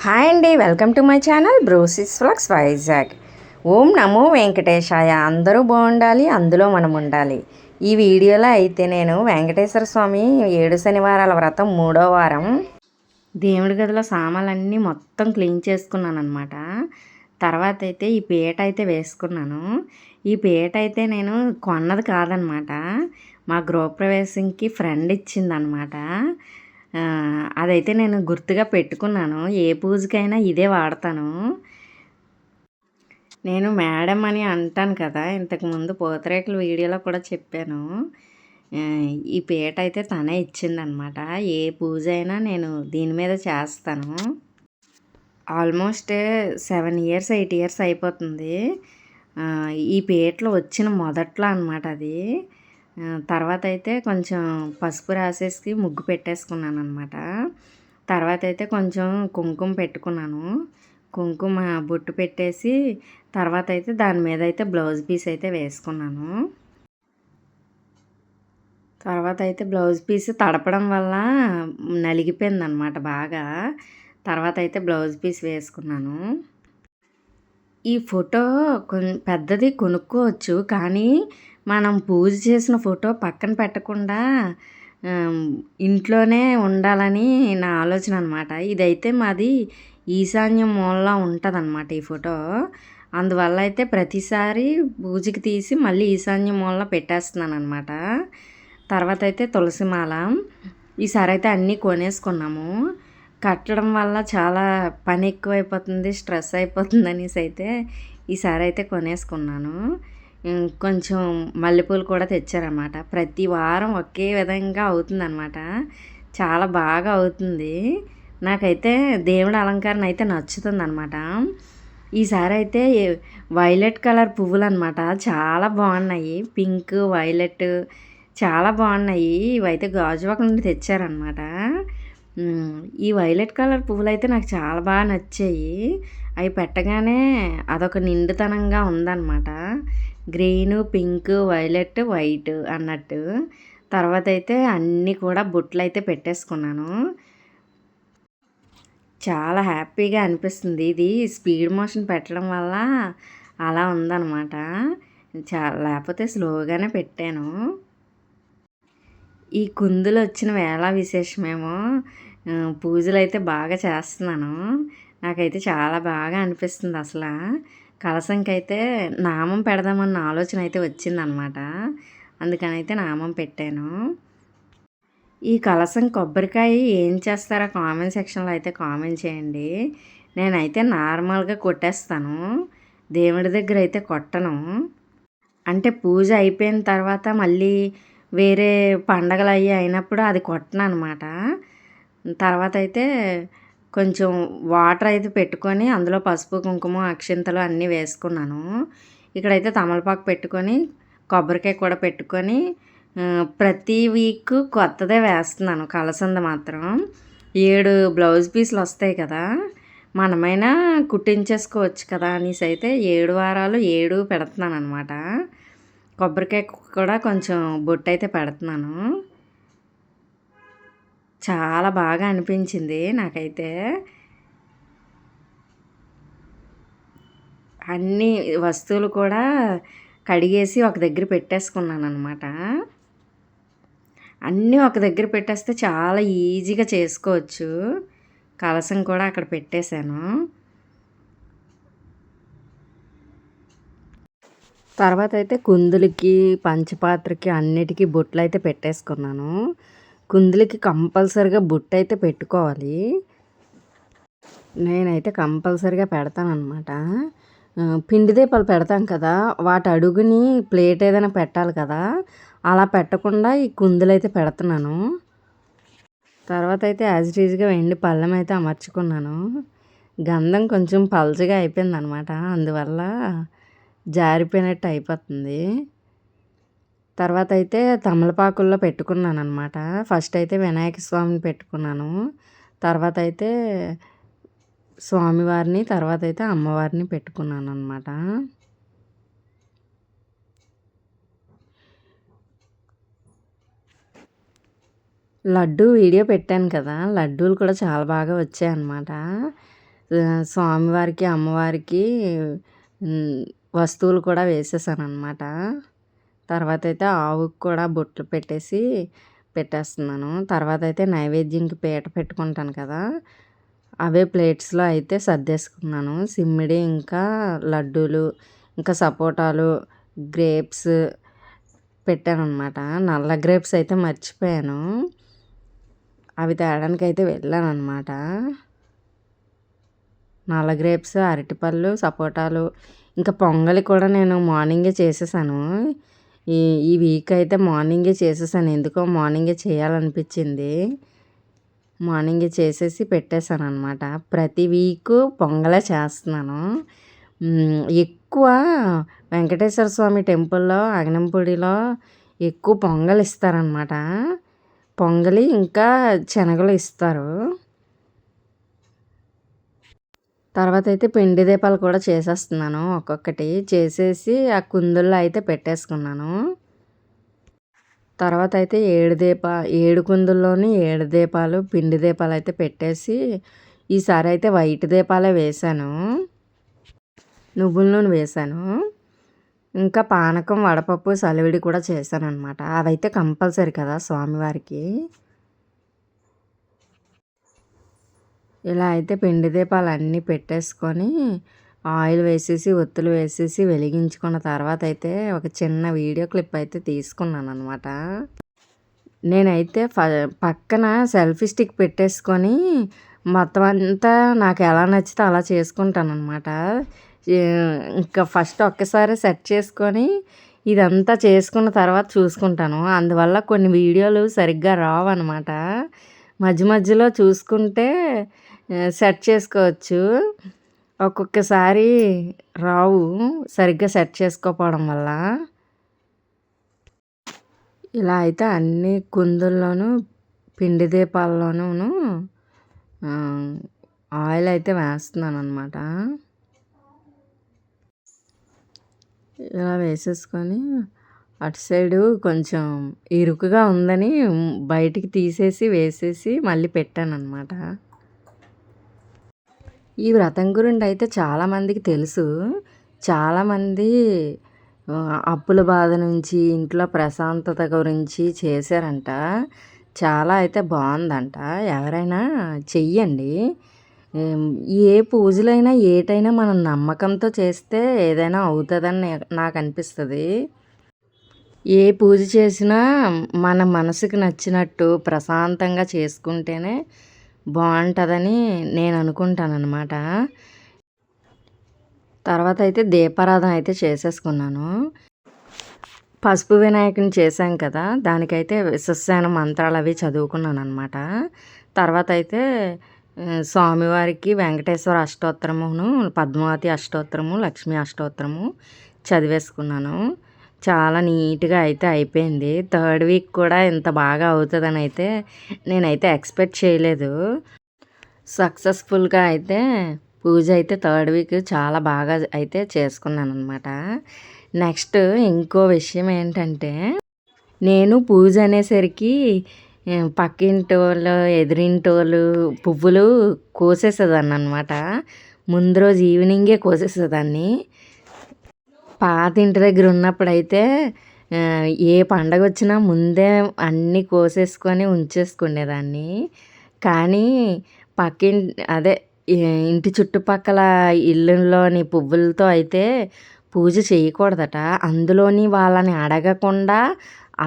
Hi అండి, welcome to my channel brosis vlogs Vizag. ఓం నమో వెంకటేశాయ. అందరూ బాగుండాలి, అందులో మనం ఉండాలి. ఈ వీడియోలో అయితే నేను వెంకటేశ్వర స్వామి 7 శనివారాల వ్రతం 3వ వారం దేవుడి గదిలో సామాన్లన్నీ మొత్తం క్లీన్ చేసుకున్నాను అనమాట. తర్వాత అయితే ఈ పీట అయితే వేసుకున్నాను. ఈ పీట అయితే నేను కొన్నది కాదనమాట, మా గృహప్రవేశంకి ఫ్రెండ్ ఇచ్చిందనమాట. అదైతే నేను గుర్తుగా పెట్టుకున్నాను, ఏ పూజకైనా ఇదే వాడతాను. నేను మేడం అని అంటాను కదా, ఇంతకుముందు పూతరేకుల వీడియోలో కూడా చెప్పాను. ఈ పీట అయితే తనే ఇచ్చిందనమాట. ఏ పూజ అయినా నేను దీని మీద చేస్తాను. ఆల్మోస్ట్ 7 ఇయర్స్ 8 ఇయర్స్ అయిపోతుంది ఈ పీటలో వచ్చిన మొదట్లో అనమాట అది. తర్వాత అయితే కొంచెం పసుపు రాసేసి ముగ్గు పెట్టేసుకున్నాను అనమాట. తర్వాత అయితే కొంచెం కుంకుమ పెట్టుకున్నాను, కుంకుమ బొట్టు పెట్టేసి తర్వాత అయితే దాని మీద అయితే బ్లౌజ్ పీస్ అయితే వేసుకున్నాను. తర్వాత అయితే బ్లౌజ్ పీస్ తడపడం వల్ల నలిగిపోయిందనమాట బాగా. తర్వాత అయితే బ్లౌజ్ పీస్ వేసుకున్నాను. ఈ ఫోటో పెద్దది కొనుక్కోవచ్చు, కానీ మనం పూజ చేసిన ఫోటో పక్కన పెట్టకుండా ఇంట్లోనే ఉండాలని నా ఆలోచన అనమాట. ఇదైతే మాది ఈశాన్యం మూలలో ఉంటుందన్నమాట ఈ ఫోటో. అందువల్ల అయితే ప్రతిసారి పూజకి తీసి మళ్ళీ ఈశాన్యం మూలలో పెట్టేస్తున్నాను అనమాట. తర్వాత అయితే తులసిమాల ఈసారి అయితే అన్నీ కొనేసుకున్నాము. కట్టడం వల్ల చాలా పని ఎక్కువైపోతుంది, స్ట్రెస్ అయిపోతుంది అనేసి అయితే ఈసారి అయితే కొనేసుకున్నాను. కొంచెం మల్లెపూలు కూడా తెచ్చారన్నమాట. ప్రతి వారం ఒకే విధంగా అవుతుందన్నమాట, చాలా బాగా అవుతుంది. నాకైతే దేవుడి అలంకరణ అయితే నచ్చుతుంది అనమాట. ఈసారి అయితే వైలెట్ కలర్ పువ్వులు అనమాట, చాలా బాగున్నాయి. పింక్ వైలెట్ చాలా బాగున్నాయి. ఇవైతే గాజువాక నుండి తెచ్చారనమాట. ఈ వైలెట్ కలర్ పువ్వులు అయితే నాకు చాలా బాగా నచ్చాయి. అవి పెట్టగానే అదొక నిండుతనంగా ఉందన్నమాట. గ్రీను పింక్ వైలెట్ వైట్ అన్నట్టు. తర్వాత అయితే అన్నీ కూడా బొట్లు అయితే పెట్టేసుకున్నాను. చాలా హ్యాపీగా అనిపిస్తుంది. ఇది స్పీడ్ మోషన్ పెట్టడం వల్ల అలా ఉందన్నమాట. లేకపోతే స్లోగానే పెట్టాను. ఈ కుందులు వచ్చిన వేళ విశేషమేమో పూజలు అయితే బాగా చేస్తున్నాను. నాకైతే చాలా బాగా అనిపిస్తుంది అసలు. కలశంకైతే నామం పెడదామన్న ఆలోచన అయితే వచ్చిందనమాట, అందుకనైతే నామం పెట్టాను. ఈ కలశం కొబ్బరికాయ ఏం చేస్తారో కామెంట్ సెక్షన్లో అయితే కామెంట్ చేయండి. నేనైతే నార్మల్గా కొట్టేస్తాను, దేవుడి దగ్గర అయితే కొట్టను. అంటే పూజ అయిపోయిన తర్వాత మళ్ళీ వేరే పండగలు అవి అయినప్పుడు అది కొట్టను అనమాట. తర్వాత అయితే కొంచెం వాటర్ అయితే పెట్టుకొని అందులో పసుపు కుంకుమ అక్షింతలు అన్నీ వేసుకున్నాను. ఇక్కడైతే తమలపాకు పెట్టుకొని కొబ్బరికాయ కూడా పెట్టుకొని ప్రతి వీక్ కొత్తదే వేస్తున్నాను. కలసంద మాత్రం 7 బ్లౌజ్ పీసులు వస్తాయి కదా, మనమైనా కుట్టించేసుకోవచ్చు కదా అనేసి అయితే 7 వారాలు 7 పెడుతున్నాను అనమాట. కొబ్బరికాయ కూడా కొంచెం బొట్టు అయితే పెడుతున్నాను. చాలా బాగా అనిపించింది నాకైతే. అన్ని వస్తువులు కూడా కడిగేసి ఒక దగ్గర పెట్టేసుకున్నాను అనమాట. అన్నీ ఒక దగ్గర పెట్టేస్తే చాలా ఈజీగా చేసుకోవచ్చు. కలసం కూడా అక్కడ పెట్టేశాను. తర్వాత అయితే కుందులకి పంచపాత్రకి అన్నిటికీ బొట్లు అయితే పెట్టేసుకున్నాను. కుందులకి కంపల్సరిగా బొట్టు అయితే పెట్టుకోవాలి. నేనైతే కంపల్సరిగా పెడతానమాట. పిండి దీపాలు పెడతాం కదా, వాటి అడుగుని ప్లేట్ ఏదైనా పెట్టాలి కదా, అలా పెట్టకుండా ఈ కుందులు అయితే పెడుతున్నాను. తర్వాత అయితే యాజ్ ఇట్ ఈజ్గా వెండి పళ్ళెం అయితే అమర్చుకున్నాను. గంధం కొంచెం పల్చగా అయిపోయిందనమాట, అందువల్ల జారిపోయినట్టు అయిపోతుంది. తర్వాత అయితే తమలపాకుల్లో పెట్టుకున్నాను అనమాట. ఫస్ట్ అయితే వినాయక స్వామిని పెట్టుకున్నాను, తర్వాత అయితే స్వామివారిని, తర్వాత అయితే అమ్మవారిని పెట్టుకున్నాను అనమాట. లడ్డు వీడియో పెట్టాను కదా, లడ్డూలు కూడా చాలా బాగా వచ్చాయన్నమాట. స్వామివారికి, అమ్మవారికి వస్తువులు కూడా వేసేసాననమాట. తర్వాతైతే ఆవుకి కూడా బొట్లు పెట్టేస్తున్నాను. తర్వాతైతే నైవేద్యంకి పీట పెట్టుకుంటాను కదా! అవే ప్లేట్స్‌లో అయితే సర్దేసుకున్నాను. సిమ్మిడి, ఇంకా లడ్డూలు, ఇంకా సపోటాలు, గ్రేప్స్ పెట్టాననమాట. నల్ల గ్రేప్స్ అయితే మర్చిపోయాను. అవి తేడానికైతే వెళ్ళాననమాట. నల్ల గ్రేప్స్, అరటిపళ్ళు, సపోటాలు, ఇంకా పొంగలి కూడా నేను మార్నింగే చేసేసాను. ఈ ఈ వీక్ అయితే మార్నింగే చేసేసాను. ఎందుకో మార్నింగే చేయాలనిపించింది. మార్నింగే చేసేసి పెట్టేశాననమాట. ప్రతి వీకు పొంగలే చేస్తున్నాను. ఎక్కువ వెంకటేశ్వర స్వామి టెంపుల్‌లో అగనంపూడిలో ఎక్కువ పొంగల్ ఇస్తారనమాట. పొంగలి ఇంకా శనగలు ఇస్తారు. తర్వాతైతే పిండి దీపాలు కూడా చేసేస్తున్నాను ఒక్కొక్కటి. చేసేసి ఆ కుందుల్లో అయితే పెట్టేసుకున్నాను. తర్వాతైతే 7 కుందుల్లోని 7 దీపాలు, పిండి దీపాలైతే పెట్టేసి, ఈసారి అయితే వైట్ దీపాలే వేశాను. నువ్వుల నూనె వేశాను. ఇంకా పానకం, వడపప్పు, సలివిడి కూడా చేశాననమాట. అవైతే కంపల్సరీ కదా స్వామివారికి. ఇలా అయితే పిండి దీపాలన్నీ పెట్టేసుకొని, ఆయిల్ వేసేసి, ఒత్తులు వేసేసి, వెలిగించుకున్న తర్వాత అయితే ఒక చిన్న వీడియో క్లిప్ అయితే తీసుకున్నాననమాట. నేనైతే పక్కన సెల్ఫీ స్టిక్ పెట్టేసుకొని, మొత్తం అంతా నాకు ఎలా నచ్చితే అలా చేసుకుంటాననమాట. ఇంకా ఫస్ట్ ఒక్కసారి సెట్ చేసుకొని, ఇదంతా చేసుకున్న తర్వాత చూసుకుంటాను. అందువల్ల కొన్ని వీడియోలు సరిగ్గా రావన్నమాట. మధ్య మధ్యలో చూసుకుంటే సెట్ చేసుకోవచ్చు. ఒక్కొక్కసారి రావు సరిగ్గా సెట్ చేసుకోకపోవడం వల్ల. ఇలా అయితే అన్ని కుందుల్లోనూ, పిండి దీపాల్లోనూ ఆయిల్ అయితే వేస్తున్నాననమాట. ఇలా వేసేసుకొని అటు సైడు కొంచెం ఇరుకుగా ఉందని బయటికి తీసేసి వేసేసి మళ్ళీ పెట్టాననమాట. ఈ వ్రతం గురించి అయితే చాలామందికి తెలుసు. చాలామంది అప్పుల బాధ నుంచి, ఇంట్లో ప్రశాంతత గురించి చేశారంట. చాలా అయితే బాగుందంట. ఎవరైనా చెయ్యండి. ఏ పూజలైనా, ఏటైనా మనం నమ్మకంతో చేస్తే ఏదైనా అవుతుందని నాకు అనిపిస్తుంది. ఏ పూజ చేసినా మన మనసుకు నచ్చినట్టు ప్రశాంతంగా చేసుకుంటేనే బాగుంటుందని నేను అనుకుంటానన్నమాట. తర్వాత అయితే దీపారాధన అయితే చేసేసుకున్నాను. పసుపు వినాయకుని చేశాం కదా! దానికైతే విశ్వసేన మంత్రాలు అవి చదువుకున్నాను అనమాట. తర్వాత అయితే స్వామివారికి వెంకటేశ్వర అష్టోత్తరమును, పద్మావతి అష్టోత్తరము, లక్ష్మీ అష్టోత్తరము చదివేసుకున్నాను. చాలా నీట్గా అయితే అయిపోయింది. థర్డ్ వీక్ కూడా ఇంత బాగా అవుతుందని అయితే నేనైతే ఎక్స్పెక్ట్ చేయలేదు. సక్సెస్ఫుల్గా అయితే పూజ అయితే థర్డ్ వీక్ చాలా బాగా అయితే చేసుకున్నాను అనమాట. నెక్స్ట్ ఇంకో విషయం ఏంటంటే, నేను పూజ అనేసరికి పక్కింటి వాళ్ళు, ఎదురింటి వాళ్ళు పువ్వులు కోసేసేదాన్ని అనమాట. ముందు రోజు ఈవినింగే కోసేసేదాన్ని. పాత ఇంటి దగ్గర ఉన్నప్పుడైతే ఏ పండగ వచ్చినా ముందే అన్నీ కోసేసుకొని ఉంచేసుకునేదాన్ని. కానీ అదే ఇంటి చుట్టుపక్కల ఇళ్ళల్లోని పువ్వులతో అయితే పూజ చేయకూడదట. అందులోని వాళ్ళని అడగకుండా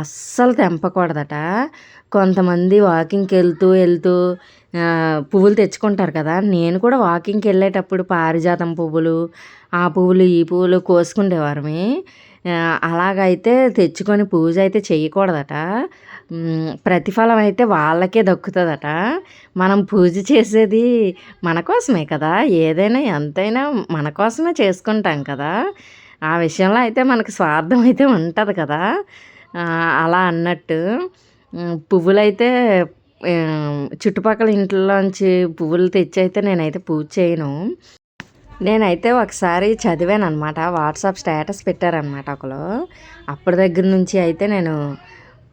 అస్సలు తెంపకూడదట. కొంతమంది వాకింగ్కి వెళ్తూ పువ్వులు తెచ్చుకుంటారు కదా! నేను కూడా వాకింగ్కి వెళ్ళేటప్పుడు పారిజాతం పువ్వులు, ఆ పువ్వులు, ఈ పువ్వులు కోసుకునేవారమే. అలాగైతే తెచ్చుకొని పూజ అయితే చేయకూడదట. ప్రతిఫలం అయితే వాళ్ళకే దక్కుతుందట. మనం పూజ చేసేది మన కోసమే కదా! ఏదైనా ఎంతైనా మన కోసమే చేసుకుంటాం కదా! ఆ విషయంలో అయితే మనకు స్వార్థం అయితే ఉంటుంది కదా! అలా అన్నట్టు పువ్వులైతే చుట్టుపక్కల ఇంట్లోంచి పువ్వులు తెచ్చి అయితే నేనైతే పూజ చేయను. నేనైతే ఒకసారి చదివాను అనమాట. వాట్సాప్ స్టేటస్ పెట్టారనమాట ఒకరు. అప్పటి దగ్గర నుంచి అయితే నేను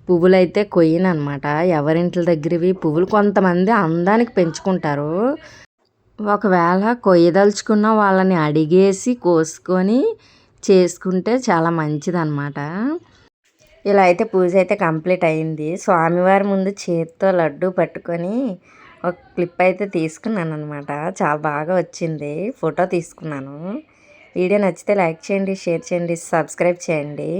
పువ్వులైతే కొయ్యను అనమాట. ఎవరింట్ల దగ్గరవి పువ్వులు కొంతమంది అందానికి పెంచుకుంటారు. ఒకవేళ కొయ్యదలుచుకున్న వాళ్ళని అడిగేసి కోసుకొని చేసుకుంటే చాలా మంచిదన్నమాట. ఇలా అయితే పూజ అయితే కంప్లీట్ అయింది. స్వామివారి ముందు చేత్తో లడ్డు పట్టుకొని ఒక క్లిప్ అయితే తీసుకున్నాను అనమాట. చాలా బాగా వచ్చింది. ఫోటో తీసుకున్నాను. వీడియో నచ్చితే లైక్ చేయండి, షేర్ చేయండి, సబ్స్క్రైబ్ చేయండి.